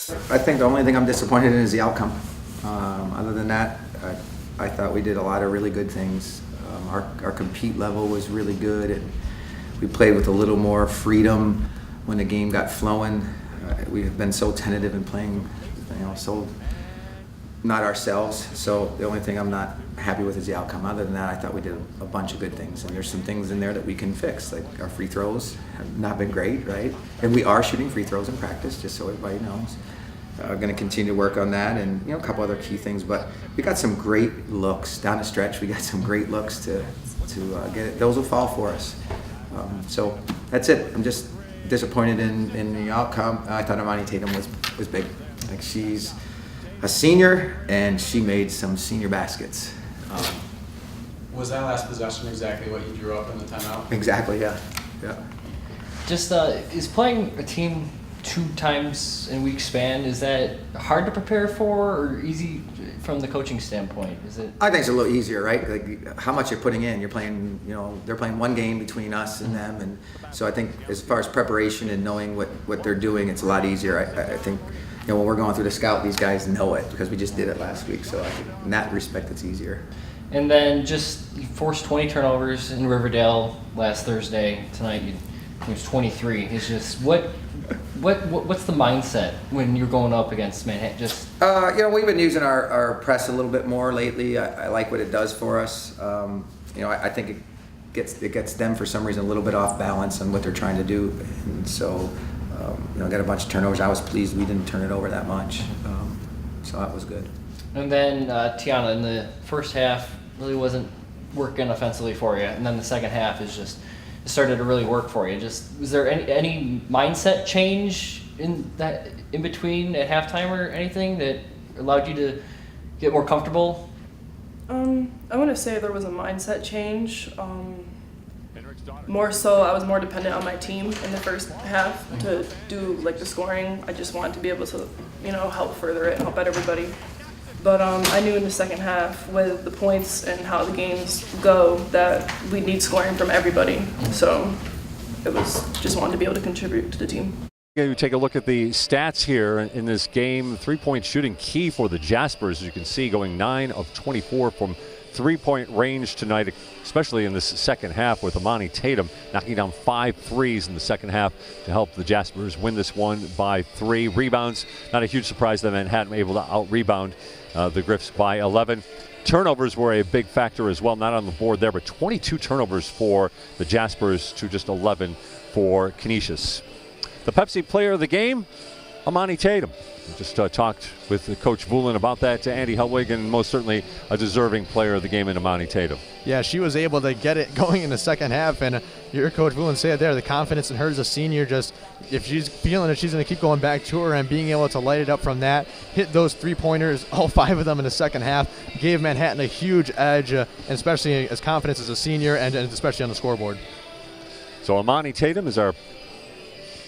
I think the only thing I'm disappointed in is the outcome. Other than that, I thought we did a lot of really good things. Our compete level was really good, and we played with a little more freedom when the game got flowing. We've been so tentative in playing, so not ourselves. So the only thing I'm not happy with is the outcome. Other than that, I thought we did a bunch of good things, and there's some things in there that we can fix. Like our free throws have not been great, right? And we are shooting free throws in practice, just so everybody knows. Going to continue to work on that, and a couple other key things. But we got some great looks down the stretch. We got some great looks to get it. Those will fall for us. So that's it. I'm just disappointed in the outcome. I thought Amani Tatum was big. Like, she's a senior, and she made some senior baskets. Was that last possession exactly what you drew up in the timeout? Exactly, yeah. Just is playing a team 2 times in week span, is that hard to prepare for or easy from the coaching standpoint? Is it? I think it's a little easier, right? Like how much you're putting in. You're playing, they're playing one game between us and them, and so I think as far as preparation and knowing what they're doing, it's a lot easier. I think when we're going through the scout, these guys know it because we just did it last week. So I think in that respect, it's easier. And then just you forced 20 turnovers in Riverdale last Thursday. Tonight it was 23. It's just what's the mindset when you're going up against Manhattan? Just we've been using our press a little bit more lately. I like what it does for us. I think it gets them for some reason a little bit off balance on what they're trying to do, and so got a bunch of turnovers. I was pleased we didn't turn it over that much, so that was good. And then Tiana, in the first half really wasn't working offensively for you, and then the second half is just. Started to really work for you. Just was there any mindset change in between at halftime or anything that allowed you to get more comfortable? I want to say there was a mindset change. More so, I was more dependent on my team in the first half to do the scoring. I just wanted to be able to help further it and help out everybody. But I knew in the second half, with the points and how the games go, that we need scoring from everybody. So it was just wanting to be able to contribute to the team. You take a look at the stats here in this game. 3-point shooting key for the Jaspers, as you can see, going 9 of 24 from 3-point range tonight, especially in this second half, with Amani Tatum knocking down 5 threes in the second half to help the Jaspers win this one by 3. Rebounds, not a huge surprise that Manhattan able to out-rebound the Griffs by 11. Turnovers were a big factor as well, not on the board there, but 22 turnovers for the Jaspers to just 11 for Canisius. The Pepsi player of the game, Amani Tatum. We just talked with Coach Voulin about that to Andy Helwig, and most certainly a deserving player of the game in Amani Tatum. Yeah, she was able to get it going in the second half, and your Coach Voulin said there, the confidence in her as a senior, just if she's feeling it, she's going to keep going back to her, and being able to light it up from that, hit those 3-pointers, all 5 of them in the second half, gave Manhattan a huge edge, and especially as confidence as a senior, and especially on the scoreboard. So Amani Tatum is our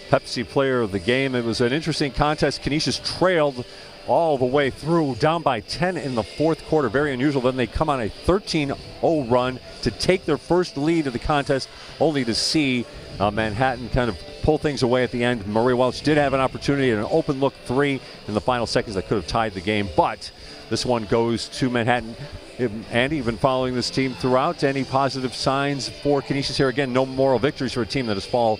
Pepsi player of the game. It was an interesting contest. Canisius trailed all the way through, down by 10 in the fourth quarter. Very unusual. Then they come on a 13-0 run to take their first lead of the contest, only to see Manhattan kind of pull things away at the end. Murray Welch did have an opportunity at an open look 3 in the final seconds that could have tied the game, but this one goes to Manhattan. Andy, you've been following this team throughout. Any positive signs for Canisius here? Again, no moral victories for a team that has fallen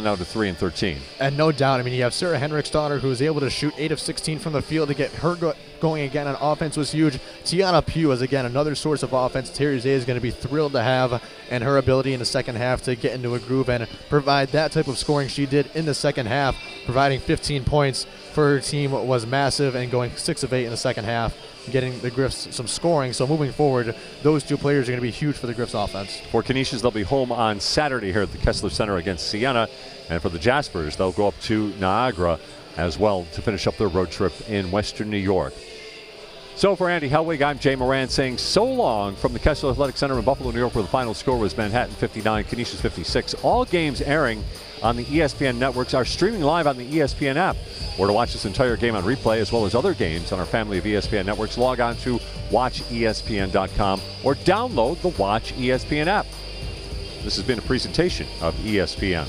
now to 3 and 13. And no doubt, I mean, you have Sarah Henriksdottir, who was able to shoot 8 of 16 from the field to get her going again on offense was huge. Tiana Pugh is, again, another source of offense Terry Zay is going to be thrilled to have, and her ability in the second half to get into a groove and provide that type of scoring she did in the second half, providing 15 points for her team was massive, and going 6 of 8 in the second half, getting the Griffs some scoring. So moving forward, those 2 players are going to be huge for the Griffs offense. For Canisius, they'll be home on Saturday here at the Kessler Center against Siena. And for the Jaspers, they'll go up to Niagara as well to finish up their road trip in Western New York. So for Andy Helwig, I'm Jay Moran saying so long from the Kessler Athletic Center in Buffalo, New York, where the final score was Manhattan 59, Canisius 56. All games airing on the ESPN networks are streaming live on the ESPN app. Or to watch this entire game on replay, as well as other games on our family of ESPN networks, log on to watchespn.com or download the Watch ESPN app. This has been a presentation of ESPN.